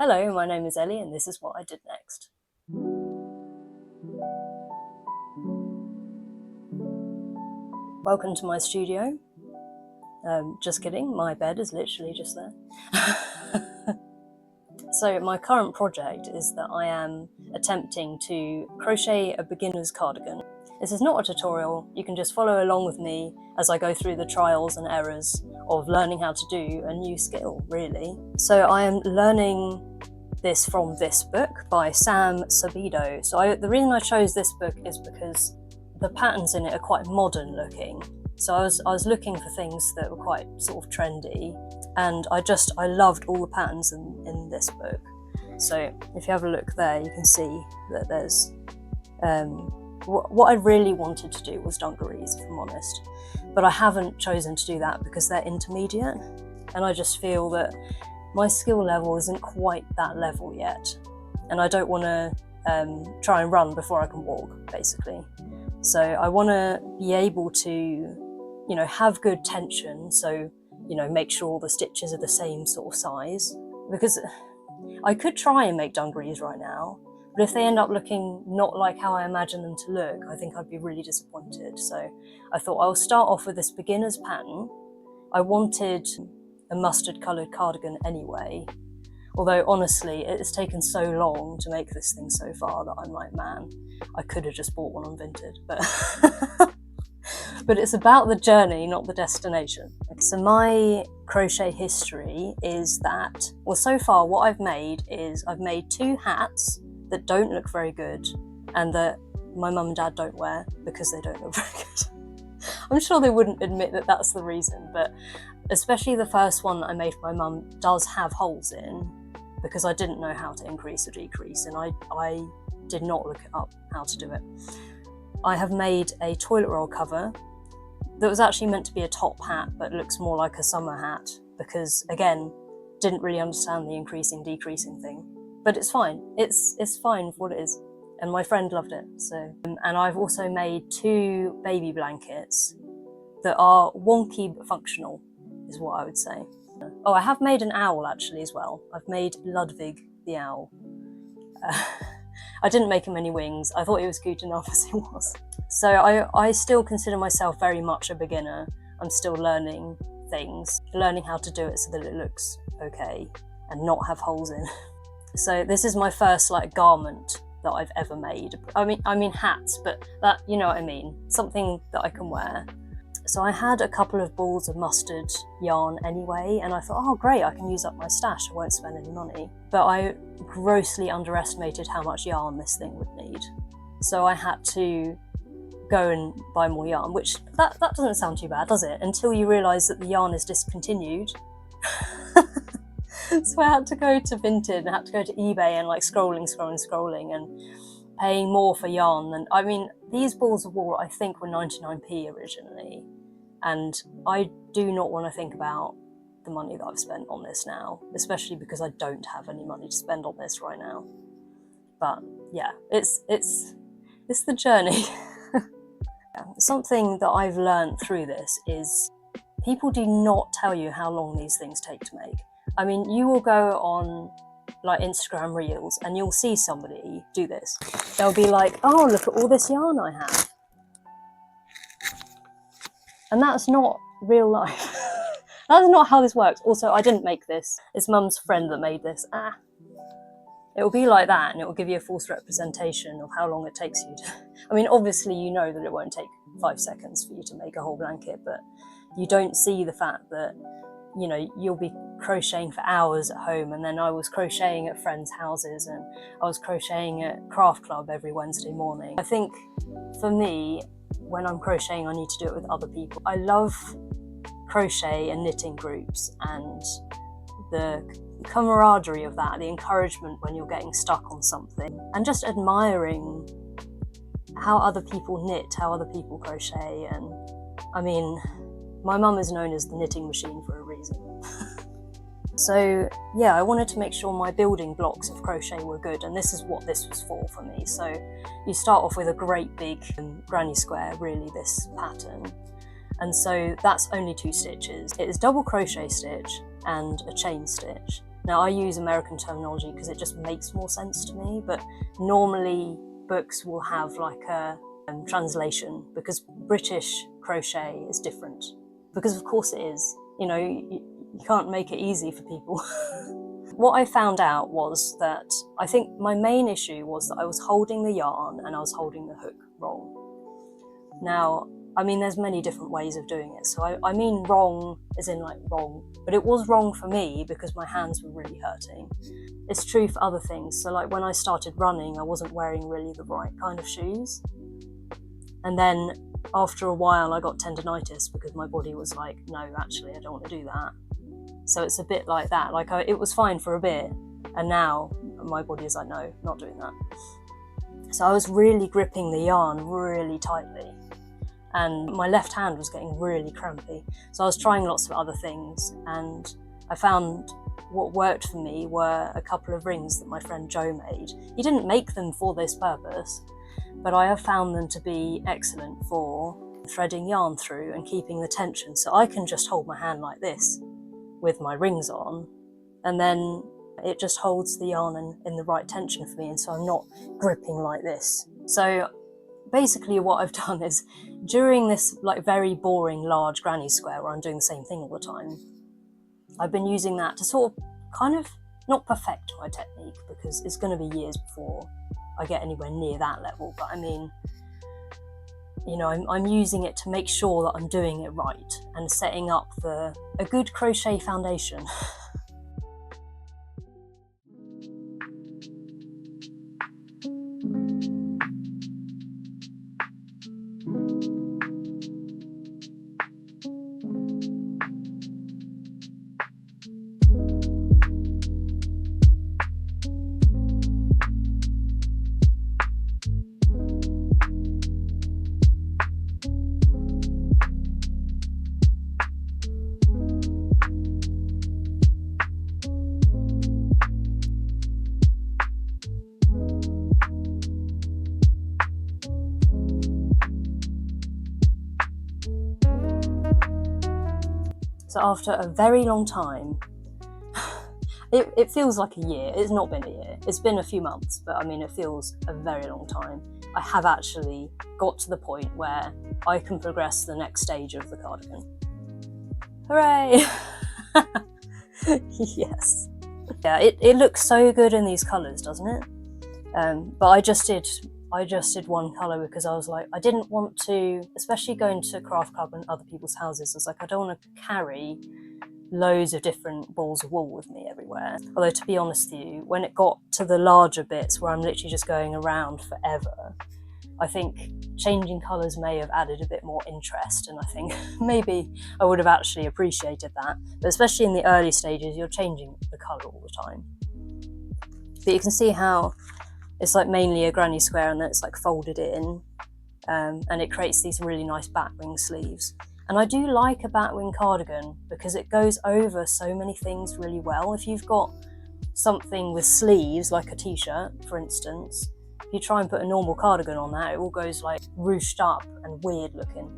Hello, my name is Ellie and this is what I did next. Welcome to my studio. Just kidding, my bed is literally just there. So my current project is that I am attempting to crochet a beginner's cardigan. This is not a tutorial, you can just follow along with me as I go through the trials and errors of learning how to do a new skill, really. So I am learning this from this book by Sam Sabido. So the reason I chose this book is because the patterns in it are quite modern looking. So I was looking for things that were quite sort of trendy, and I loved all the patterns in this book. So if you have a look there, you can see that there's what I really wanted to do was dungarees, if I'm honest, but I haven't chosen to do that because they're intermediate, and I just feel that my skill level isn't quite that level yet, and I don't want to try and run before I can walk, basically. So I want to be able to, have good tension, so, make sure all the stitches are the same sort of size, because I could try and make dungarees right now, but if they end up looking not like how I imagine them to look, I think I'd be really disappointed. So I thought I'll start off with this beginner's pattern. I wanted a mustard coloured cardigan anyway, although honestly it's taken so long to make this thing so far that I'm like, man, I could have just bought one on Vinted, but but it's about the journey, not the destination. So my crochet history is that, well, so far what I've made is I've made 2 hats that don't look very good and that my mum and dad don't wear because they don't look very good. I'm sure they wouldn't admit that that's the reason, but especially the first one that I made for my mum does have holes in because I didn't know how to increase or decrease, and I did not look up how to do it. I have made a toilet roll cover that was actually meant to be a top hat but looks more like a summer hat because, again, didn't really understand the increasing decreasing thing. But it's fine. It's fine for what it is. And my friend loved it. So, and I've also made 2 baby blankets that are wonky but functional, is what I would say. Oh, I have made an owl actually as well. I've made Ludwig the owl. I didn't make him any wings. I thought he was cute enough as he was. So I still consider myself very much a beginner. I'm still learning things, learning how to do it so that it looks okay and not have holes in. So this is my first garment that I've ever made. I mean hats, but that, you know what I mean, something that I can wear. So I had a couple of balls of mustard yarn anyway, and I thought, oh great, I can use up my stash, I won't spend any money. But I grossly underestimated how much yarn this thing would need. So I had to go and buy more yarn, which that doesn't sound too bad, does it? Until you realise that the yarn is discontinued. So I had to go to Vinted and I had to go to eBay and scrolling and paying more for yarn than, I mean, these balls of wool I think were 99p originally, and I do not want to think about the money that I've spent on this now, especially because I don't have any money to spend on this right now. But yeah, it's the journey. Something that I've learned through this is people do not tell you how long these things take to make. I mean, you will go on Instagram Reels and you'll see somebody do this. They'll be like, oh, look at all this yarn I have. And that's not real life. That's not how this works. Also, I didn't make this. It's Mum's friend that made this. It will be like that, and it will give you a false representation of how long it takes you to... I mean, obviously you know that it won't take 5 seconds for you to make a whole blanket, but you don't see the fact that, you'll be crocheting for hours at home, and then I was crocheting at friends' houses, and I was crocheting at craft club every Wednesday morning. I think for me, when I'm crocheting, I need to do it with other people. I love crochet and knitting groups and the camaraderie of that, the encouragement when you're getting stuck on something, and just admiring how other people knit, how other people crochet. And I mean, my mum is known as the knitting machine for a reason. So yeah, I wanted to make sure my building blocks of crochet were good, and this is what this was for me. So you start off with a great big granny square, really, this pattern. And so that's only 2 stitches. It is double crochet stitch and a chain stitch. Now, I use American terminology because it just makes more sense to me, but normally books will have like a translation, because British crochet is different. Because of course it is. You know, you can't make it easy for people. What I found out was that I think my main issue was that I was holding the yarn and I was holding the hook wrong. Now, I mean, there's many different ways of doing it. So I mean wrong as in like wrong, but it was wrong for me because my hands were really hurting. It's true for other things. So like when I started running, I wasn't wearing really the right kind of shoes. And then after a while I got tendinitis because my body was like, no, actually, I don't want to do that. So it's a bit like that. Like it was fine for a bit, and now my body is like, no, not doing that. So I was really gripping the yarn really tightly, and my left hand was getting really crampy. So I was trying lots of other things, and I found what worked for me were a couple of rings that my friend Joe made. He didn't make them for this purpose, but I have found them to be excellent for threading yarn through and keeping the tension. So I can just hold my hand like this with my rings on, and then it just holds the yarn in the right tension for me, and so I'm not gripping like this. So basically what I've done is, during this like very boring large granny square where I'm doing the same thing all the time, I've been using that to sort of kind of not perfect my technique, because it's going to be years before I get anywhere near that level, but I mean, you know, I'm using it to make sure that I'm doing it right and setting up a good crochet foundation. So after a very long time, it feels like a year. It's not been a year. It's been a few months, but I mean, it feels a very long time. I have actually got to the point where I can progress to the next stage of the cardigan. Hooray! Yes. Yeah, it looks so good in these colours, doesn't it? But I just did one colour because I was like, I didn't want to, especially going to craft club and other people's houses, I was like, I don't want to carry loads of different balls of wool with me everywhere. Although, to be honest with you, when it got to the larger bits where I'm literally just going around forever, I think changing colours may have added a bit more interest, and I think maybe I would have actually appreciated that. But especially in the early stages, you're changing the colour all the time. But you can see how it's like mainly a granny square and then it's like folded in, and it creates these really nice batwing sleeves. And I do like a batwing cardigan because it goes over so many things really well. If you've got something with sleeves, like a t-shirt, for instance, if you try and put a normal cardigan on that, it all goes like ruched up and weird looking.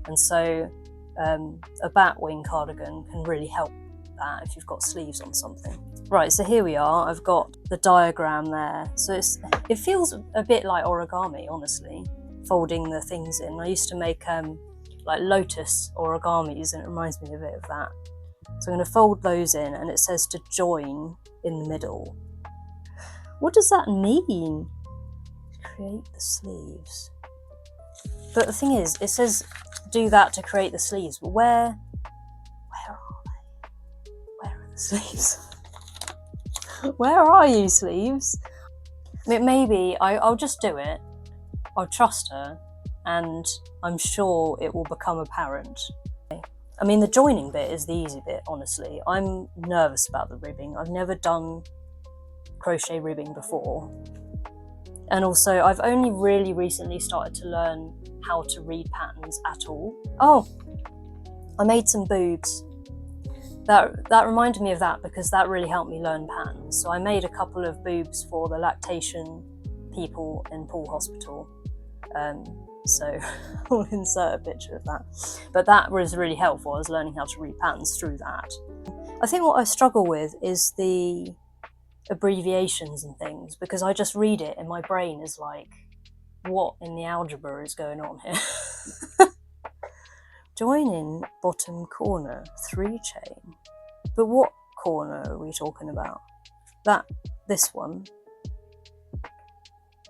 And so a batwing cardigan can really help that if you've got sleeves on something. Right, so here we are. I've got the diagram there. So it feels a bit like origami, honestly, folding the things in. I used to make like lotus origamis, and it reminds me a bit of that. So I'm going to fold those in, and it says to join in the middle. What does that mean? Create the sleeves. But the thing is, it says do that to create the sleeves, but where are they? Where are the sleeves? Where are you, sleeves? Maybe I'll just do it. I'll trust her, and I'm sure it will become apparent. I mean, the joining bit is the easy bit, honestly. I'm nervous about the ribbing. I've never done crochet ribbing before. And also, I've only really recently started to learn how to read patterns at all. Oh, I made some boobs. That reminded me of that because that really helped me learn patterns. So I made a couple of boobs for the lactation people in Poole Hospital. So I'll insert a picture of that. But that was really helpful. I was learning how to read patterns through that. I think what I struggle with is the abbreviations and things, because I just read it and my brain is like, what in the algebra is going on here? Join in bottom corner, 3 chain. But what corner are we talking about? This one.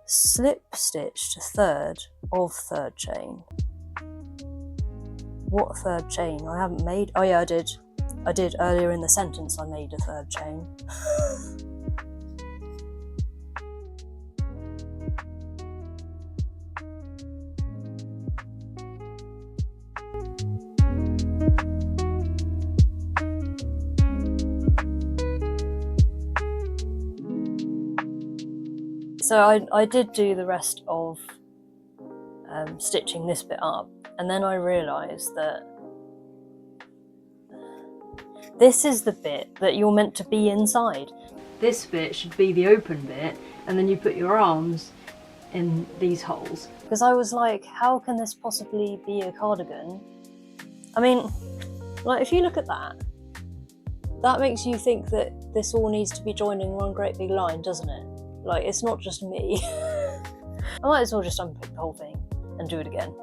Slip stitch to third of third chain. What third chain? I haven't made, oh yeah, I did earlier in the sentence, I made a third chain. So I did do the rest of stitching this bit up, and then I realised that this is the bit that you're meant to be inside. This bit should be the open bit, and then you put your arms in these holes. Because I was like, how can this possibly be a cardigan? I mean, like, if you look at that, that makes you think that this all needs to be joined in one great big line, doesn't it? Like, it's not just me. I might as well just unpick the whole thing and do it again.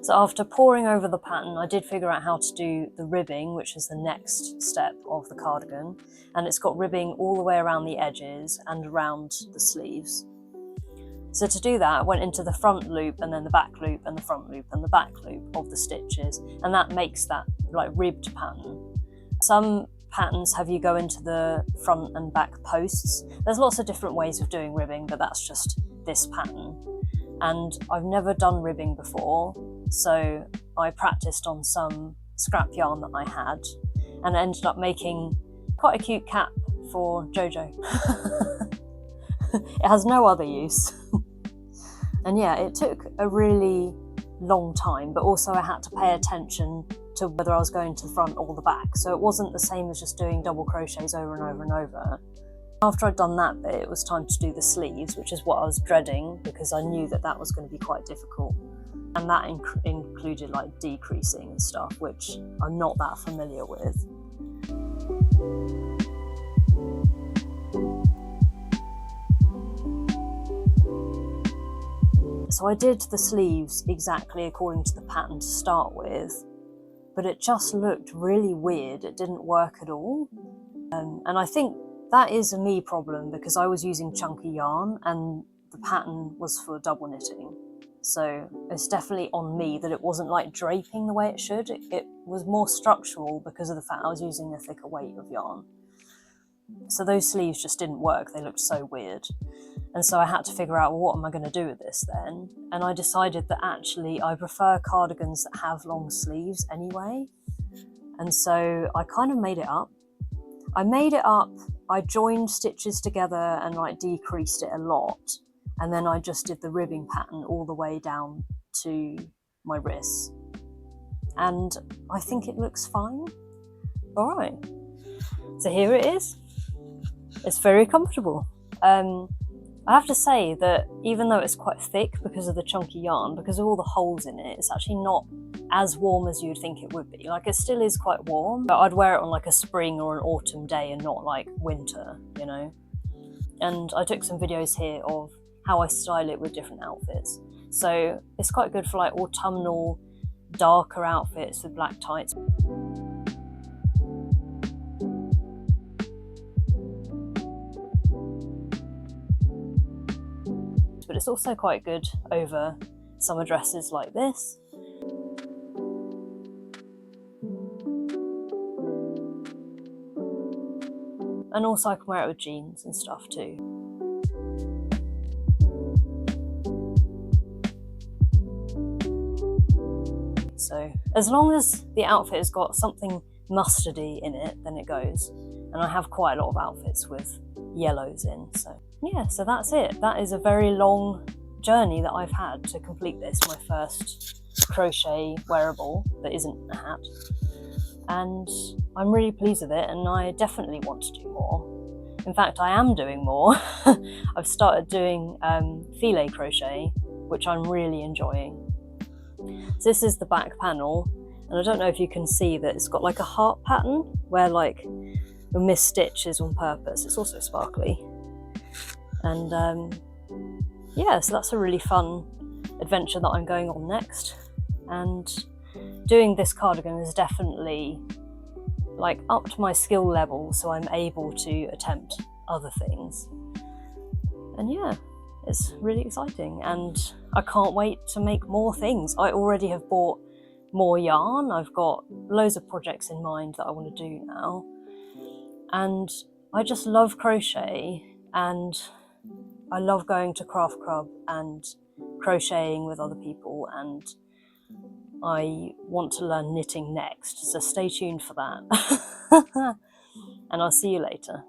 So after poring over the pattern, I did figure out how to do the ribbing, which is the next step of the cardigan. And it's got ribbing all the way around the edges and around the sleeves. So to do that, I went into the front loop and then the back loop and the front loop and the back loop of the stitches, and that makes that like ribbed pattern. Some patterns have you go into the front and back posts. There's lots of different ways of doing ribbing, but that's just this pattern. And I've never done ribbing before, so I practiced on some scrap yarn that I had, and I ended up making quite a cute cap for Jojo. It has no other use. And yeah, it took a really long time, but also I had to pay attention to whether I was going to the front or the back. So it wasn't the same as just doing double crochets over and over and over. After I'd done that bit, it was time to do the sleeves, which is what I was dreading because I knew that that was going to be quite difficult. And that included like decreasing and stuff, which I'm not that familiar with. So I did the sleeves exactly according to the pattern to start with, but it just looked really weird. It didn't work at all. And I think that is a me problem because I was using chunky yarn and the pattern was for double knitting. So it's definitely on me that it wasn't like draping the way it should. It was more structural because of the fact I was using a thicker weight of yarn. So those sleeves just didn't work. They looked so weird. And so I had to figure out, well, what am I going to do with this then? And I decided that actually I prefer cardigans that have long sleeves anyway. And so I kind of made it up. I joined stitches together and like decreased it a lot. And then I just did the ribbing pattern all the way down to my wrists. And I think it looks fine. All right. So here it is. It's very comfortable. I have to say that even though it's quite thick because of the chunky yarn, because of all the holes in it, it's actually not as warm as you'd think it would be. Like, it still is quite warm, but I'd wear it on like a spring or an autumn day and not like winter, you know? And I took some videos here of how I style it with different outfits. So it's quite good for like autumnal, darker outfits with black tights. But it's also quite good over summer dresses like this. And also I can wear it with jeans and stuff too. So as long as the outfit has got something mustardy in it, then it goes. And I have quite a lot of outfits with yellows in, so yeah, so that's it. That is a very long journey that I've had to complete this, my first crochet wearable that isn't a hat. And I'm really pleased with it, and I definitely want to do more. In fact, I am doing more. I've started doing filet crochet, which I'm really enjoying. So this is the back panel, and I don't know if you can see that it's got like a heart pattern where like the missed stitch is on purpose. It's also sparkly. And yeah, so that's a really fun adventure that I'm going on next. And doing this cardigan is definitely like upped my skill level, so I'm able to attempt other things. And yeah, it's really exciting, and I can't wait to make more things. I already have bought more yarn. I've got loads of projects in mind that I want to do now, and I just love crochet, and I love going to Craft Club and crocheting with other people, and I want to learn knitting next, so stay tuned for that. And I'll see you later.